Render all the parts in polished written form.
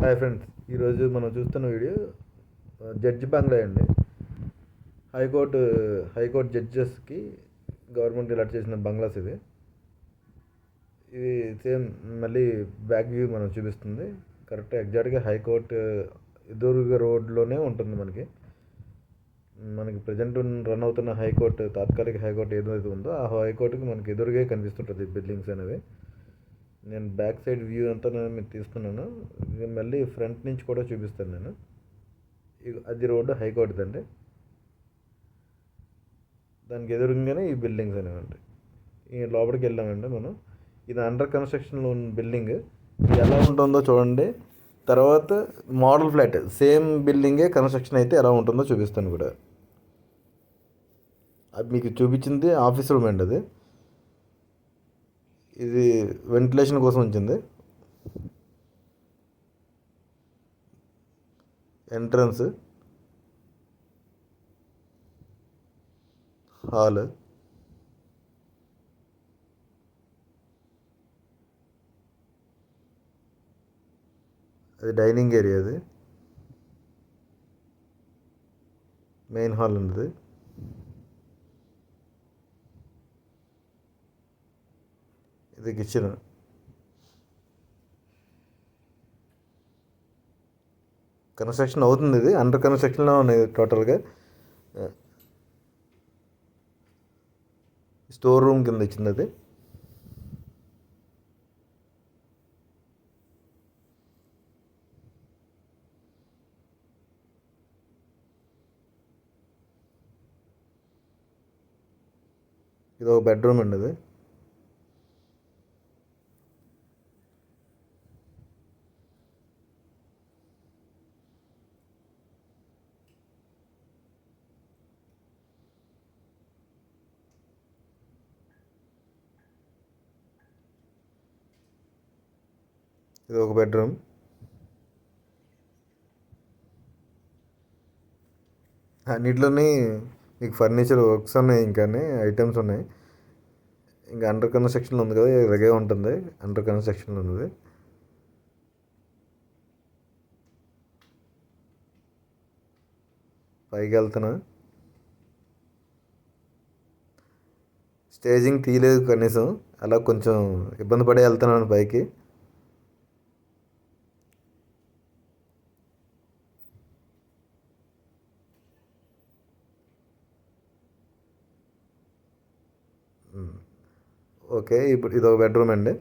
Hi friends, ఈరోజు మనం చూస్తున్న వీడియో జడ్జి బంగ్లా అండి. హైకోర్టు హైకోర్టు జడ్జెస్కి గవర్నమెంట్ అలాట్ చేసిన బంగ్లాస్ ఇవి సేమ్ మళ్ళీ బ్యాక్ వ్యూ మనం చూపిస్తుంది. కరెక్ట్ ఎగ్జాక్ట్గా హైకోర్టు ఎదురుగా రోడ్లోనే ఉంటుంది. మనకి ప్రజెంట్ రన్ అవుతున్న హైకోర్టు, తాత్కాలిక హైకోర్టు ఏదైతే ఉందో ఆ హైకోర్టుకి మనకి ఎదురుగా కనిపిస్తుంటుంది బిల్డింగ్స్ అనేవి. నేను బ్యాక్ సైడ్ వ్యూ అంతా మీకు తీస్తున్నాను. మళ్ళీ ఫ్రంట్ నుంచి కూడా చూపిస్తాను నేను. అది రోడ్డు హైకోర్టుది అండి. దానికి ఎదురుగానే ఈ బిల్డింగ్స్ అనేవి ఉంటాయి. ఈ లోపలికి వెళ్ళామండి మనం. ఇది అండర్ కన్స్ట్రక్షన్లో ఉన్న బిల్డింగ్. ఇది ఎలా ఉంటుందో చూడండి. తర్వాత మోడల్ ఫ్లాట్ సేమ్ బిల్డింగే కన్స్ట్రక్షన్ అయితే ఎలా ఉంటుందో చూపిస్తాను కూడా. అది మీకు చూపించింది ఆఫీస్ రూమ్ అండి. ఇది వెంటిలేషన్ కోసం వచ్చింది. ఎంట్రన్స్, హాల్, అది డైనింగ్ ఏరియా, అది మెయిన్ హాల్ ఉంది. ఇది కిచెన్. కన్స్ట్రక్షన్ అవుతుంది. ఇది అండర్ కన్స్ట్రక్షన్లో ఉన్నాయి టోటల్గా. స్టోర్ రూమ్ కింద ఇచ్చింది అది. ఇది ఒక బెడ్రూమ్ అండి. అది ఇది ఒక బెడ్రూమ్. అన్నిట్లోని మీకు ఫర్నిచర్ వర్క్స్ ఉన్నాయి, ఇంకా ఐటమ్స్ ఉన్నాయి. ఇంకా అండర్ కన్స్ట్రక్షన్లో ఉంది కదా, ఇలాగే ఉంటుంది. అండర్ కన్స్ట్రక్షన్లో ఉన్నది. పైకి వెళ్తున్నా. స్టేజింగ్ తీయలేదు కనీసం. అలా కొంచెం ఇబ్బంది పడి వెళ్తున్నాను పైకి. ఓకే, ఇప్పుడు ఇది ఒక బెడ్రూమ్ అండి.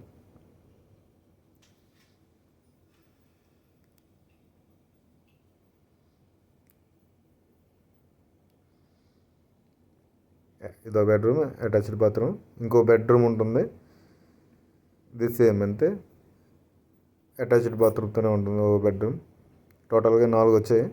ఇదో బెడ్రూమ్, అటాచ్డ్ బాత్రూమ్. ఇంకో బెడ్రూమ్ ఉంటుంది. ఇది సేమ్ అంతే, అటాచ్డ్ బాత్రూమ్తోనే ఉంటుంది ఓ బెడ్రూమ్. టోటల్గా 4 వచ్చాయి.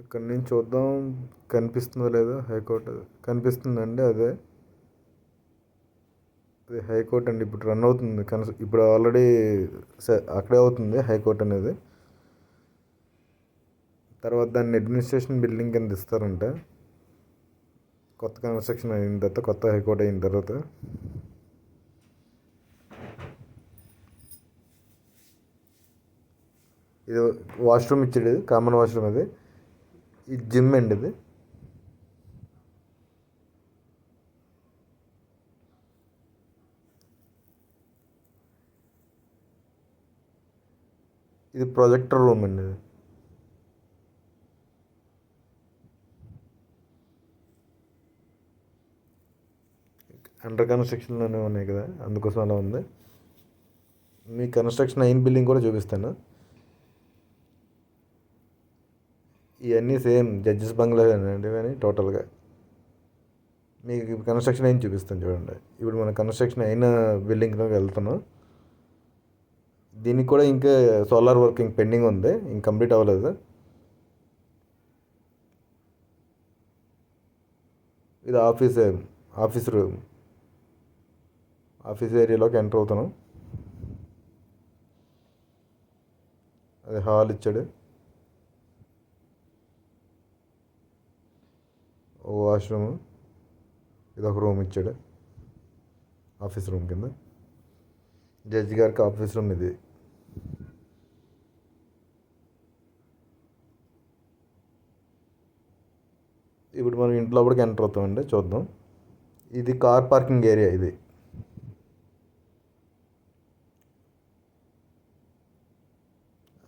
ఇక్కడ నుంచి చూద్దాం కనిపిస్తుందో లేదో. హైకోర్టు కనిపిస్తుందండి. అది హైకోర్టు అండి. ఇప్పుడు రన్ అవుతుంది. ఇప్పుడు ఆల్రెడీ అక్కడే అవుతుంది హైకోర్టు అనేది. తర్వాత దాన్ని అడ్మినిస్ట్రేషన్ బిల్డింగ్ కింద ఇస్తారంట. కొత్త కన్స్ట్రక్షన్ అయిన తర్వాత, కొత్త హైకోర్టు అయిన తర్వాత. ఇది వాష్రూమ్ ఇచ్చాడు, కామన్ వాష్రూమ్. అది ఇది జిమ్ అండి. ఇది ప్రొజెక్టర్ రూమ్ అండి. అండర్ కన్స్ట్రక్షన్లోనే ఉన్నాయి కదా, అందుకోసం అలా ఉంది. మీ కన్స్ట్రక్షన్ అయిన బిల్డింగ్ కూడా చూపిస్తాను. ఇవన్నీ సేమ్ జడ్జెస్ బంగ్లా అండి. ఇవన్నీ టోటల్గా మీకు కన్స్ట్రక్షన్ అయిన చూపిస్తాను చూడండి. ఇప్పుడు మన కన్స్ట్రక్షన్ అయిన బిల్డింగ్లోకి వెళ్తున్నాం. దీనికి కూడా ఇంకా సోలార్ వర్కింగ్ పెండింగ్ ఉంది, ఇంక కంప్లీట్ అవ్వలేదు. ఇది ఆఫీస్ రూమ్. ఆఫీస్ ఏరియాలోకి ఎంటర్ అవుతున్నాం. అది హాల్ ఇచ్చాడు. వాష్రూమ్, ఇది ఒక రూమ్ ఇచ్చాడు, ఆఫీస్ రూమ్ కింద. జడ్జి గారికి ఆఫీస్ రూమ్ ఇది. ఇప్పుడు మనం ఇంట్లో లోపలికి ఎంటర్ అవుతామండి, చూద్దాం. ఇది కార్ పార్కింగ్ ఏరియా. ఇది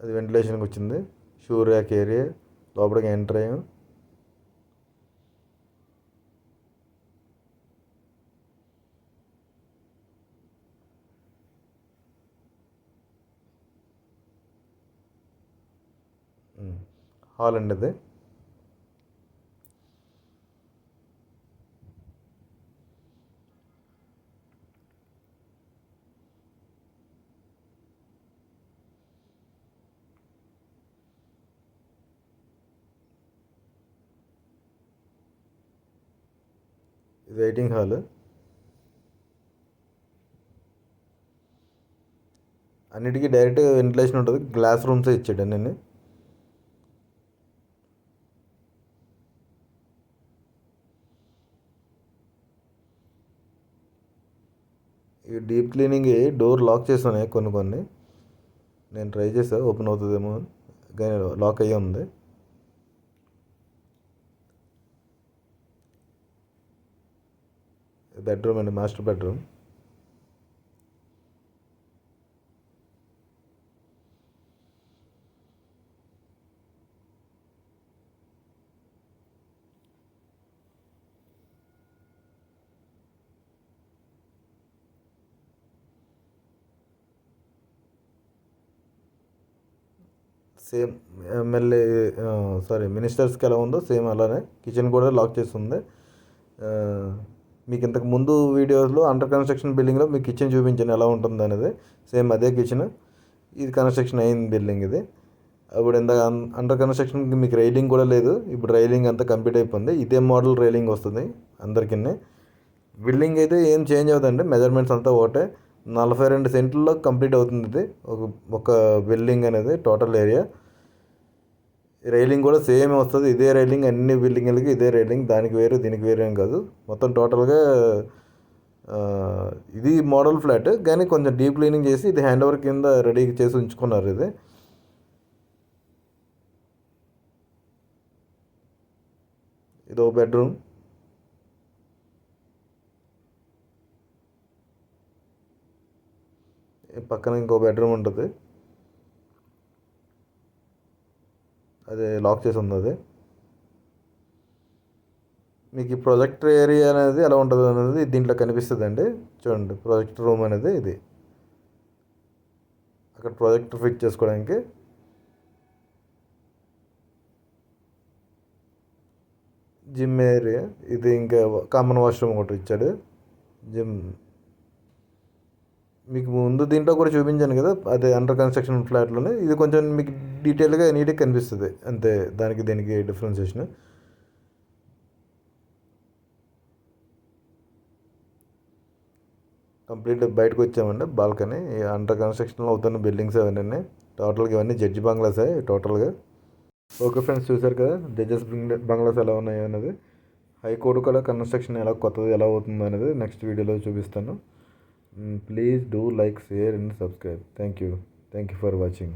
అది వెంటిలేషన్కి వచ్చింది. Shoe rack area. లోపలికి ఎంటర్ అయ్యాం. హాల్ అండి ఇది. Waiting hall. అన్నిటికీ డైరెక్ట్ వెంటిలేషన్ ఉంటుంది. గ్లాస్ రూమ్సే ఇచ్చాడు అన్నీ. ఈ డీప్ క్లీనింగ్ డోర్ లాక్ చేస్తున్నాయి కొన్ని. నేను ట్రై చేసా, ఓపెన్ అవుతుందేమో కానీ లాక్ అయ్యి ఉంది. బెడ్రూమ్ అండి, మాస్టర్ బెడ్రూమ్. సేమ్ ఎమ్మెల్యే మినిస్టర్స్కి ఎలా ఉందో సేమ్ అలానే కిచెన్ కూడా లాక్ చేస్తుంది. మీకు ఇంతకు ముందు వీడియోస్లో అండర్ కన్స్ట్రక్షన్ బిల్డింగ్లో మీకు కిచెన్ చూపించాను ఎలా ఉంటుంది అనేది. సేమ్ అదే కిచెన్. ఇది కన్స్ట్రక్షన్ అయింది బిల్డింగ్ ఇది. అప్పుడు ఇందాక అండర్ కన్స్ట్రక్షన్కి మీకు రైలింగ్ కూడా లేదు. ఇప్పుడు రైలింగ్ అంతా కంప్లీట్ అయిపోయింది. ఇదే మోడల్ రైలింగ్ వస్తుంది అందరికీ. బిల్డింగ్ అయితే ఏం చేంజ్ అవుతుందండి, మెజర్మెంట్స్ అంతా ఒకటే. 42 సెంట్లలో కంప్లీట్ అవుతుంది ఇది ఒక బిల్డింగ్ అనేది, టోటల్ ఏరియా. రైలింగ్ కూడా సేమ్ వస్తుంది. ఇదే రైలింగ్ అన్ని బిల్డింగ్లకి, ఇదే రైలింగ్. దానికి వేరు దీనికి వేరు ఏం కాదు. మొత్తం టోటల్గా ఇది మోడల్ ఫ్లాట్, కానీ కొంచెం డీప్ క్లీనింగ్ చేసి ఇది హ్యాండ్ ఓవర్ కింద రెడీ చేసి ఉంచుకున్నారు. ఇది ఒక బెడ్రూమ్. పక్కన ఇంకో బెడ్రూమ్ ఉంటుంది, అది లాక్ చేసి ఉంది. అది మీకు ఈ ప్రొజెక్టర్ ఏరియా అనేది ఎలా ఉంటుంది అనేది దీంట్లో కనిపిస్తుంది అండి. చూడండి, ప్రొజెక్టర్ రూమ్ అనేది ఇది. అక్కడ ప్రొజెక్టర్ ఫిట్ చేసుకోవడానికి. జిమ్ ఏరియా ఇది. ఇంకా కామన్ వాష్రూమ్ ఒకటి ఇచ్చాడు. జిమ్ మీకు ముందు దీంట్లో కూడా చూపించాను కదా, అదే అండర్ కన్స్ట్రక్షన్ ఫ్లాట్లోనే. ఇది కొంచెం మీకు డీటెయిల్గా నీట్గా కనిపిస్తుంది అంతే, దానికి దీనికి డిఫరెన్షియేషన్. కంప్లీట్ బయటకు వచ్చామండి, బాల్కనీ. అండర్ కన్స్ట్రక్షన్లో అవుతున్న బిల్డింగ్స్ అవన్నీ. టోటల్గా ఇవన్నీ జడ్జి బంగ్లాసే టోటల్గా. ఓకే ఫ్రెండ్స్, చూసారు కదా జడ్జెస్ బంగ్లాస్ ఎలా ఉన్నాయి అనేది. హైకోర్టు కూడా కన్స్ట్రక్షన్ ఎలా కొత్తది ఎలా అవుతుంది అనేది నెక్స్ట్ వీడియోలో చూపిస్తాను. Please do like, share and subscribe. Thank you for watching.